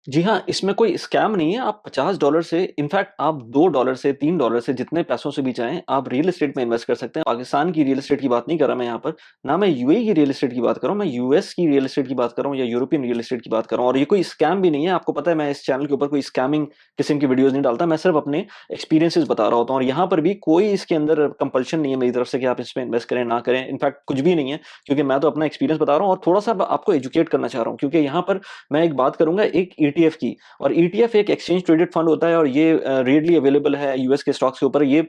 जी हाँ, इसमें कोई स्कैम नहीं है। आप $50 से इनफैक्ट आप $2 से $3 से जितने पैसों से भी चाहें, आप रियल एस्टेट में इन्वेस्ट कर सकते हैं। पाकिस्तान की रियल एस्टेट की बात नहीं कर रहा मैं यहाँ पर, ना मैं यूएई की रियल एस्टेट की बात कर रहा हूँ, मैं यूएस की रियल एस्टेट की बात कर रहा हूँ या यूरोपियन रियल एस्टेट की बात कर रहा हूँ। और ये कोई स्कैम भी नहीं है। आपको पता है मैं इस चैनल के ऊपर कोई स्कैमिंग किस्म की वीडियोज़ नहीं डालता। मैं सिर्फ अपने एक्सपीरियंसेस बता रहा होता हूँ और यहाँ पर भी कोई इसके अंदर कंपल्शन नहीं है मेरी तरफ से कि आप इसमें इन्वेस्ट करें, ना करें। इनफैक्ट कुछ भी नहीं है, क्योंकि मैं तो अपना एक्सपीरियंस बता रहा हूँ और थोड़ा-सा आपको एजुकेट करना चाह रहा हूँ। क्योंकि यहाँ पर मैं एक बात करूँगा एक ईटीएफ की, और ईटीएफ एक एक्सचेंज ट्रेडेड फंड होता है और ये रेडली अवेलेबल है यूएस के स्टॉक्स के ऊपर। ये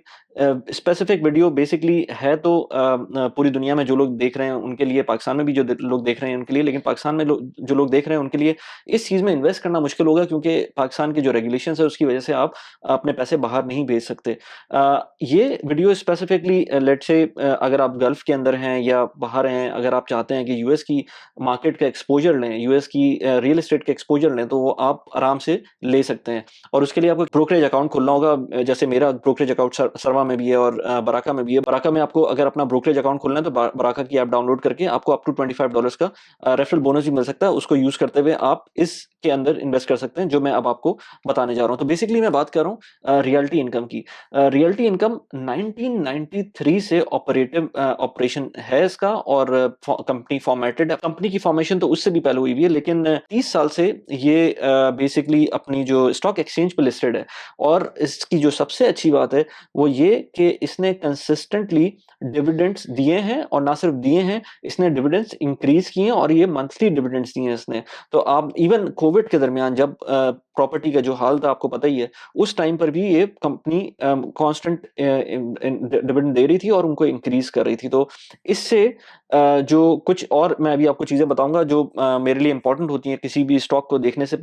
स्पेसिफिक वीडियो बेसिकली है तो पूरी दुनिया में जो लोग देख रहे हैं उनके लिए, पाकिस्तान में भी जो लोग देख रहे हैं उनके लिए, लेकिन पाकिस्तान में जो लोग देख रहे हैं उनके लिए इस चीज़ में इन्वेस्ट करना मुश्किल होगा, क्योंकि पाकिस्तान के जो रेगुलेशंस है उसकी वजह से आप अपने पैसे बाहर नहीं भेज सकते। ये वीडियो स्पेसिफिकली लेट्स से अगर आप गल्फ के अंदर हैं या बाहर हैं, अगर आप चाहते हैं कि यूएस की मार्केट का एक्सपोजर लें, यूएस की रियल एस्टेट का एक्सपोजर लें, तो वो आप आराम से ले सकते हैं। और उसके लिए आपको ब्रोकरेज अकाउंट खोलना होगा। जैसे मेरा ब्रोकरेज अकाउंट सरवा में भी है और बराका में भी है। बराका में आपको अगर अपना ब्रोकरेज अकाउंट खोलना है तो बराका की ऐप डाउनलोड करके आपको अप टू $25 का रेफरल बोनस भी मिल सकता है। उसको यूज करते हुए आप इसके अंदर इन्वेस्ट कर सकते हैं, जो मैं अब आपको बताने जा रहा हूँ। तो बेसिकली मैं बात कर रहा हूँ रियल्टी इनकम की। रियल्टी इनकम 1993 से ऑपरेशन है इसका, और कंपनी फॉर्मेटेड है। कंपनी की फॉर्मेशन तो उससे भी पहले हुई हुई है, लेकिन 30 साल से ये बेसिकली अपनी जो स्टॉक एक्सचेंज पे लिस्टेड है। और इसकी जो सबसे अच्छी बात है वो ये कि इसने कंसिस्टेंटली डिविडेंड्स दिए हैं, और ना सिर्फ दिए हैं, इसने डिविडेंड्स इंक्रीज किए हैं और ये मंथली डिविडेंड्स दिए हैं इसने। तो आप इवन कोविड के दरमियान जब प्रॉपर्टी का जो हाल था आपको पता ही है, उस टाइम पर भी ये कंपनी कांस्टेंट डिविडेंड दे रही थी और उनको इंक्रीज कर रही थी। तो इससे जो कुछ और मैं अभी आपको चीजें बताऊंगा जो मेरे लिए इंपॉर्टेंट होती हैं किसी भी स्टॉक को देखने से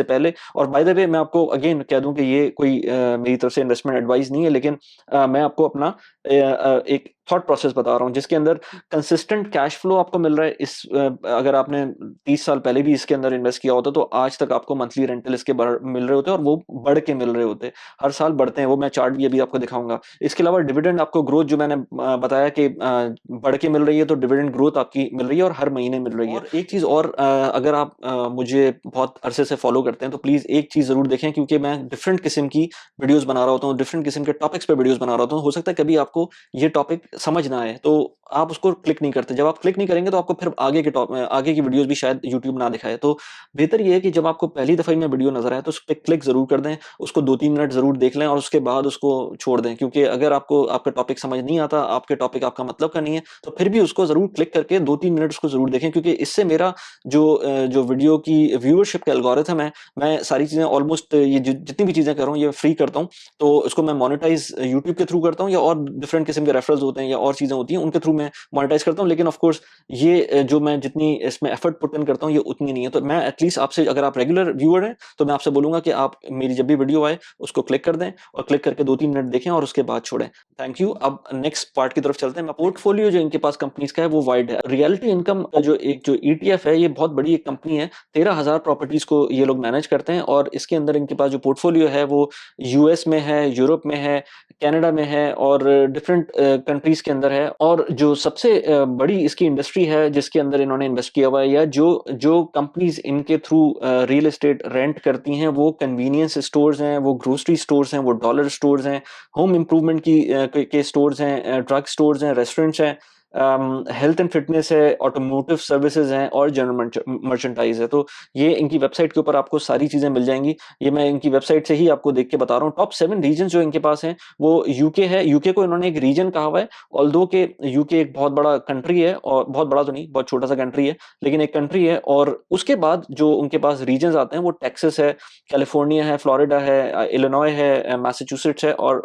पहले। और बाय द वे मैं आपको अगेन कह दूं कि ये कोई मेरी तरफ से इन्वेस्टमेंट एडवाइस नहीं है, लेकिन मैं आपको अपना एक थॉट प्रोसेस बता रहा हूँ जिसके अंदर कंसिस्टेंट कैश फ्लो आपको मिल रहा है। अगर आपने 30 साल पहले भी इसके अंदर इन्वेस्ट किया होता तो आज तक आपको मंथली रेंटल इसके मिल रहे होते, और वो बढ़ के मिल रहे होते। हर साल बढ़ते हैं वो, मैं चार्ट भी अभी आपको दिखाऊंगा। इसके अलावा डिविडेंड आपको ग्रोथ जो मैंने बताया कि बढ़ के मिल रही है, तो डिविडेंड ग्रोथ आपकी मिल रही है और हर महीने मिल रही है। और एक चीज और, अगर आप मुझे बहुत अरसे से फॉलो करते हैं तो प्लीज एक चीज जरूर देखें, क्योंकि मैं डिफरेंट किस्म की वीडियोस बना रहा होता हूँ, डिफरेंट किस्म के टॉपिक्स पे वीडियोस बना रहा होता हूँ। हो सकता है कभी आपको ये टॉपिक समझ ना आए तो आप उसको क्लिक नहीं करते। जब आप क्लिक नहीं करेंगे तो आपको फिर आगे की वीडियोस भी शायद यूट्यूब ना दिखाए। तो बेहतर ये है कि जब आपको पहली दफा में वीडियो नजर आए तो उस पर क्लिक जरूर कर दें, उसको 2-3 मिनट जरूर देख लें और उसके बाद उसको छोड़ दें। क्योंकि अगर आपको आपका टॉपिक समझ नहीं आता, आपके टॉपिक आपका मतलब का नहीं है, तो फिर भी उसको जरूर क्लिक करके 2-3 मिनट उसको जरूर देखें, क्योंकि इससे मेरा जो वीडियो की व्यूअरशिप का एल्गोरिथम है, मैं सारी चीजें ऑलमोस्ट ये जितनी भी चीजें कर रहा हूँ ये फ्री करता हूँ। तो इसको मैं मोनेटाइज यूट्यूब के थ्रू करता हूँ, या और डिफरेंट किस्म के रेफरल्स होते हैं या और चीजें होती हैं उनके थ्रू मैं मोनेटाइज करता हूँ। लेकिन ऑफ कोर्स ये जो मैं जितनी इसमें एफर्ट पुट इन करता हूँ ये उतनी नहीं है। तो मैं एटलीस्ट आपसे, अगर आप रेगुलर व्यूअर हैं तो मैं आपसे बोलूंगा कि आप मेरी जब भी वीडियो आए उसको क्लिक कर दें, और क्लिक करके 2-3 मिनट देखें और उसके बाद छोड़ें। Thank you. अब नेक्स्ट पार्ट की तरफ चलते हैं। पोर्टफोलियो जो इनके पास कंपनीज का है वो वाइड है। रियलिटी इनकम का जो ईटीएफ है, ये बहुत बड़ी एक कंपनी है। 13,000 प्रॉपर्टीज को ये लोग मैनेज करते हैं, और इसके अंदर इनके पास जो पोर्टफोलियो है वो यूएस में है, यूरोप में है, कनाडा में है, और डिफरेंट कंट्रीज के अंदर है। और जो सबसे बड़ी इसकी इंडस्ट्री है जिसके अंदर इन्होंने इन्वेस्ट किया हुआ है, या जो जो कंपनीज इनके थ्रू रियल एस्टेट रेंट करती हैं, वो कन्वीनियंस स्टोर्स हैं, वो ग्रोसरी स्टोर्स हैं, वो डॉलर स्टोर्स हैं, होम इंप्रूवमेंट के स्टोर्स हैं, ड्रग स्टोर्स हैं, रेस्टोरेंट्स हैं, हेल्थ एंड फिटनेस है, ऑटोमोटिव सर्विसेज हैं, और जनरल मर्चेंटाइज है। तो ये इनकी वेबसाइट के ऊपर आपको सारी चीजें मिल जाएंगी। ये मैं इनकी वेबसाइट से ही आपको देख के बता रहा हूँ। टॉप 7 रीजन जो इनके पास हैं वो यूके है। यूके को इन्होंने एक रीजन कहा हुआ है, ऑल्दो के यूके एक बहुत बड़ा कंट्री है, और बहुत बड़ा तो नहीं, बहुत छोटा सा कंट्री है, लेकिन एक कंट्री है। और उसके बाद जो उनके पास रीजन आते हैं वो टेक्सास है, कैलिफोर्निया है, फ्लोरिडा है, इलिनॉय है, मैसाचुसेट्स है, और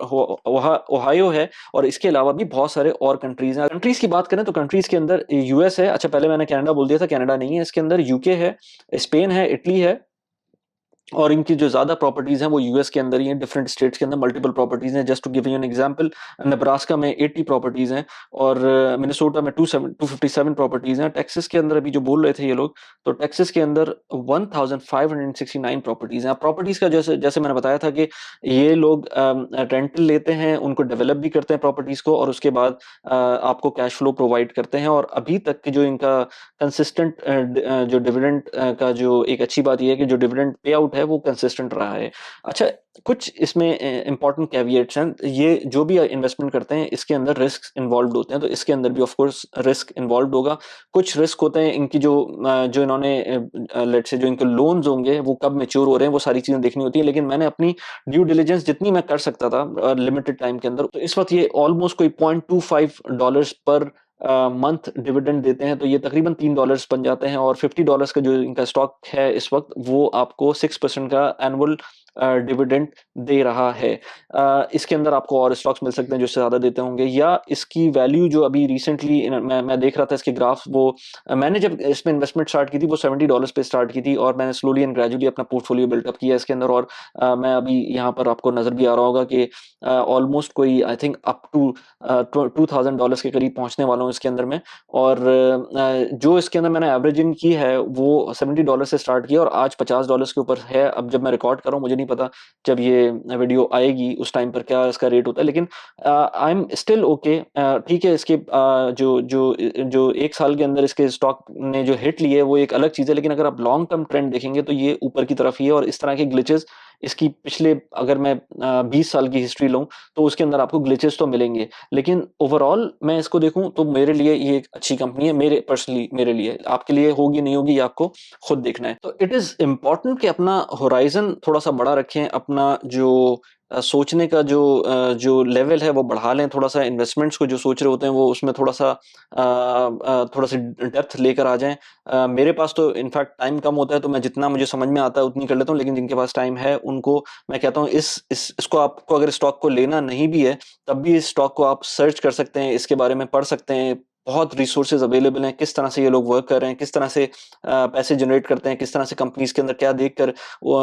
ओहायो है। और इसके अलावा भी बहुत सारे और कंट्रीज हैं। कंट्रीज की बात करें तो कंट्रीज के अंदर यूएस है। अच्छा, पहले मैंने कनाडा बोल दिया था, कनाडा नहीं है इसके अंदर। यूके है, स्पेन है, इटली है, और इनकी जो ज़्यादा प्रॉपर्टीज़ हैं वो यूएस के अंदर ही हैं, डिफरेंट स्टेट्स के अंदर मल्टीपल प्रॉपर्टीज़ हैं। Just to give you an example, Nebraska में 80 प्रॉपर्टीज़ हैं और मिनेसोटा में 257 प्रॉपर्टीज़ हैं। टेक्सास के अंदर अभी जो बोल रहे थे ये लोग, तो टेक्सास के अंदर 1569 प्रॉपर्टीज़ हैं। अब प्रॉपर्टीज़ का जैसे जैसे मैंने बताया था कि ये लोग रेंटल लेते हैं, उनको डेवलप भी करते हैं प्रॉपर्टीज़ को और उसके बाद आपको कैश फ्लो प्रोवाइड करते हैं। और अभी तक की जो इनका कंसिस्टेंट जो डिविडेंड का जो एक अच्छी बात ये है कि जो डिविडेंड पे आउट है वो कंसिस्टेंट रहा है। अच्छा, कुछ इसमें इंपॉर्टेंट कैविएट्स हैं। ये जो भी इन्वेस्टमेंट करते हैं इसके अंदर रिस्क इन्वॉल्व होते हैं, तो इसके अंदर भी ऑफ कोर्स रिस्क इन्वॉल्व होगा। कुछ रिस्क होते हैं इनकी जो इन्होंने लेट्स से जो इनके लोन्स होंगे वो कब मैच्योर हो रहे हैं, वो सारी चीजें देखनी होती है। लेकिन मैंने अपनी ड्यू डिलिजेंस जितनी मैं कर सकता था लिमिटेड टाइम के अंदर, तो इस वक्त ये ऑलमोस्ट कोई $0.25 पर मंथ डिविडेंड देते हैं, तो ये तकरीबन $3 बन जाते हैं। और $50 का जो इनका स्टॉक है इस वक्त, वो आपको 6% का एनुअल डिविडेंड दे रहा है। इसके अंदर आपको और स्टॉक्स मिल सकते हैं जो इससे ज़्यादा देते होंगे, या इसकी वैल्यू जो अभी रिसेंटली मैं देख रहा था इसके ग्राफ, वो मैंने जब इसमें इन्वेस्टमेंट स्टार्ट की थी वो $70 पे स्टार्ट की थी और मैंने स्लोली एंड ग्रेजुअली अपना पोर्टफोलियो बिल्टअप किया इसके अंदर। और मैं अभी यहाँ पर आपको नज़र भी आ रहा होगा कि ऑलमोस्ट कोई आई थिंक अप टू $2000 के करीब पहुंचने वाला हूँ इसके अंदर में। और जो इसके अंदर मैंने एवरेजिंग की है वो $70 से स्टार्ट किया और आज $50 के ऊपर है। अब जब मैं रिकॉर्ड कर रहा हूँ मुझे नहीं पता जब ये वीडियो आएगी उस टाइम पर क्या इसका रेट होता है, लेकिन आई एम स्टिल ओके। ठीक है, इसके जो जो जो एक साल के अंदर इसके स्टॉक ने जो हिट लिए वो एक अलग चीज़ है, लेकिन अगर आप लॉन्ग टर्म ट्रेंड देखेंगे तो ये ऊपर की तरफ ही है। और इस तरह के ग्लिचेस इसकी पिछले, अगर मैं 20 साल की हिस्ट्री लूँ तो उसके अंदर आपको ग्लिचेस तो मिलेंगे, लेकिन ओवरऑल मैं इसको देखूं तो मेरे लिए ये एक अच्छी कंपनी है। मेरे पर्सनली मेरे लिए, आपके लिए होगी नहीं होगी ये आपको खुद देखना है। तो इट इज इम्पॉर्टेंट कि अपना होराइजन थोड़ा सा बड़ा रखें, अपना जो सोचने का जो लेवल है वो बढ़ा लें, थोड़ा सा इन्वेस्टमेंट्स को जो सोच रहे होते हैं वो उसमें थोड़ा सा डेप्थ लेकर आ जाएं। मेरे पास तो इनफैक्ट टाइम कम होता है, तो मैं जितना मुझे समझ में आता है उतनी कर लेता हूँ, लेकिन जिनके पास टाइम है उनको मैं कहता हूँ इसको, आपको अगर स्टॉक को लेना नहीं भी है तब भी इस स्टॉक को आप सर्च कर सकते हैं, इसके बारे में पढ़ सकते हैं। बहुत रिसोर्सेज अवेलेबल हैं, किस तरह से ये लोग वर्क कर रहे हैं, किस तरह से पैसे जनरेट करते हैं, किस तरह से कंपनीज के अंदर क्या देखकर वो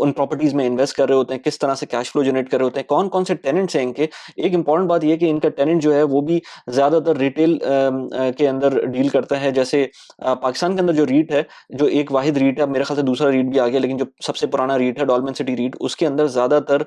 उन प्रॉपर्टीज में इन्वेस्ट कर रहे होते हैं, किस तरह से कैश फ्लो जनरेट कर रहे होते हैं, कौन कौन से टेनेंट्स हैं इनके। एक इंपॉर्टेंट बात यह है कि इनका टेनेंट जो है वो भी ज्यादातर रिटेल के अंदर डील करता है। जैसे पाकिस्तान के अंदर जो रीट है, जो एक वाहिद रीट है, मेरे ख्याल से दूसरा रीट भी आ गया, लेकिन जो सबसे पुराना रीट है डॉल्मेन सिटी रीट, उसके अंदर ज्यादातर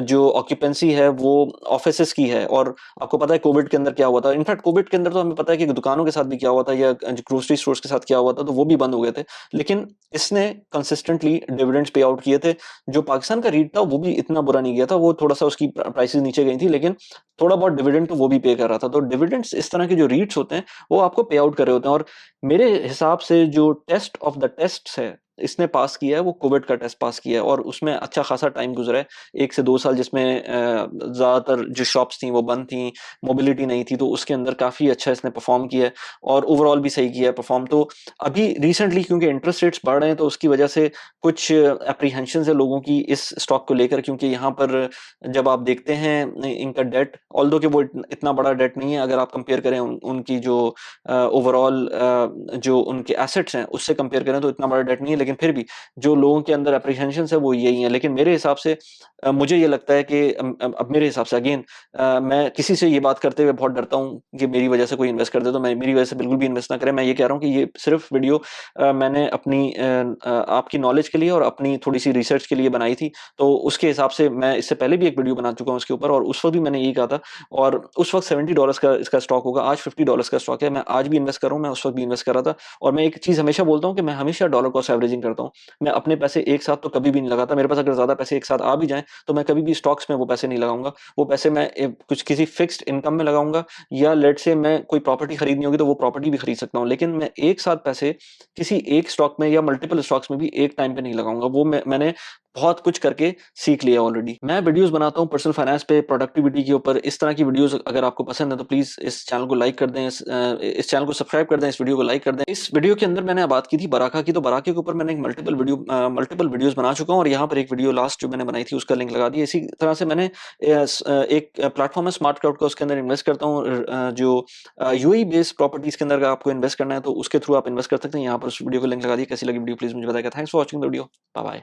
जो ऑक्यूपेंसी है वो ऑफिसेस की है। और आपको पता है कोविड के अंदर क्या हुआ था, इनफैक्ट कोविड के अंदर तो हमें पता है कि दुकानों के साथ भी क्या हुआ था या ग्रोसरी स्टोर्स के साथ क्या हुआ था, तो वो भी बंद हो गए थे। लेकिन इसने कंसिस्टेंटली डिविडेंड्स पे आउट किए थे। जो पाकिस्तान का रीट था वो भी इतना बुरा नहीं गया था, वो थोड़ा सा उसकी प्राइसेस नीचे गई थी, लेकिन थोड़ा बहुत डिविडेंड तो वो भी पे कर रहा था। तो डिविडेंड्स इस तरह के जो रीट्स होते हैं वो आपको पे आउट कर रहे होते हैं। और मेरे हिसाब से जो टेस्ट ऑफ द टेस्ट है इसने पास किया है, वो कोविड का टेस्ट पास किया है और उसमें अच्छा खासा टाइम गुजरा है, 1 से 2 साल, जिसमें ज्यादातर जो शॉप्स थी वो बंद थी, मोबिलिटी नहीं थी, तो उसके अंदर काफी अच्छा इसने परफॉर्म किया है और ओवरऑल भी सही किया है परफॉर्म। तो अभी रिसेंटली क्योंकि इंटरेस्ट रेट्स बढ़ रहे हैं तो उसकी वजह से कुछ एप्रीहेंशन है लोगों की इस स्टॉक को लेकर, क्योंकि यहाँ पर जब आप देखते हैं इनका डेट, ऑल्दो कि वो इतना बड़ा डेट नहीं है अगर आप कंपेयर करें उनकी जो ओवरऑल जो उनके एसेट्स हैं उससे कंपेयर करें तो इतना बड़ा डेट नहीं है, लेकिन फिर भी जो लोगों के अंदर अप्रीहेंशन है वो यही है। लेकिन मेरे हिसाब से मुझे ये लगता है कि अब मेरे हिसाब से अगेन मैं किसी से ये बात करते हुए बहुत डरता हूँ कि मेरी वजह से कोई इन्वेस्ट कर दे, तो मैं मेरी वजह से बिल्कुल भी इन्वेस्ट ना करें। मैं ये कह रहा हूँ कि ये सिर्फ वीडियो मैंने अपनी आपकी नॉलेज के लिए और अपनी थोड़ी सी रिसर्च के लिए बनाई थी, तो उसके हिसाब से मैं इससे पहले भी एक वीडियो बना चुका हूँ उसके ऊपर, और उस वक्त भी मैंने यही कहा था। और उस वक्त $70 का इसका स्टॉक होगा, आज $50 का स्टॉक है। मैं आज भी इन्वेस्ट कर रहा हूँ, मैं उस वक्त भी इन्वेस्ट कर रहा था। और मैं एक चीज हमेशा बोलता हूँ कि मैं हमेशा डॉलर कॉस्ट एवरेजिंग करता हूँ। मैं अपने पैसे एक साथ तो कभी भी नहीं लगाता। मेरे पास अगर ज्यादा पैसे एक साथ आ भी जाएं तो मैं कभी भी स्टॉक्स में वो पैसे नहीं लगाऊंगा। वो पैसे मैं कुछ किसी फिक्स्ड इनकम में लगाऊंगा, या लेट से मैं कोई प्रॉपर्टी खरीदनी होगी तो वो प्रॉपर्टी भी खरीद सकता हूँ, लेकिन मैं एक साथ पैसे किसी एक स्टॉक में या मल्टीपल स्टॉक्स में भी एक टाइम पे नहीं लगाऊंगा। वो मैंने बहुत कुछ करके सीख लिया ऑलरेडी। मैं वीडियोस बनाता हूँ पर्सनल फाइनेंस पे, प्रोडक्टिविटी के ऊपर। इस तरह की वीडियोस अगर आपको पसंद है तो प्लीज इस चैनल को लाइक कर दें, इस चैनल को सब्सक्राइब कर दें, इस वीडियो को लाइक कर दें। इस वीडियो के अंदर मैंने बात की थी बराका की, तो बराके के ऊपर मैंने एक मल्टीपल वीडियोस बना चुका हूँ, और यहाँ पर एक वीडियो लास्ट जो मैंने बनाई थी उसका लिंक लगा दिया। इसी तरह से मैंने एक प्लेटफॉर्म है स्मार्ट क्राउड का, उसके अंदर इन्वेस्ट करता हूँ। जो यूएई बेस्ड प्रॉपर्टीज के अंदर आपको इन्वेस्ट करना है तो उसके थ्रू आप इन्वेस्ट कर सकते हैं। यहाँ पर उस वीडियो को लिंक लगा दिया। कैसी लगी वीडियो प्लीज मुझे बताइएगा। Thanks for watching the video. Bye bye.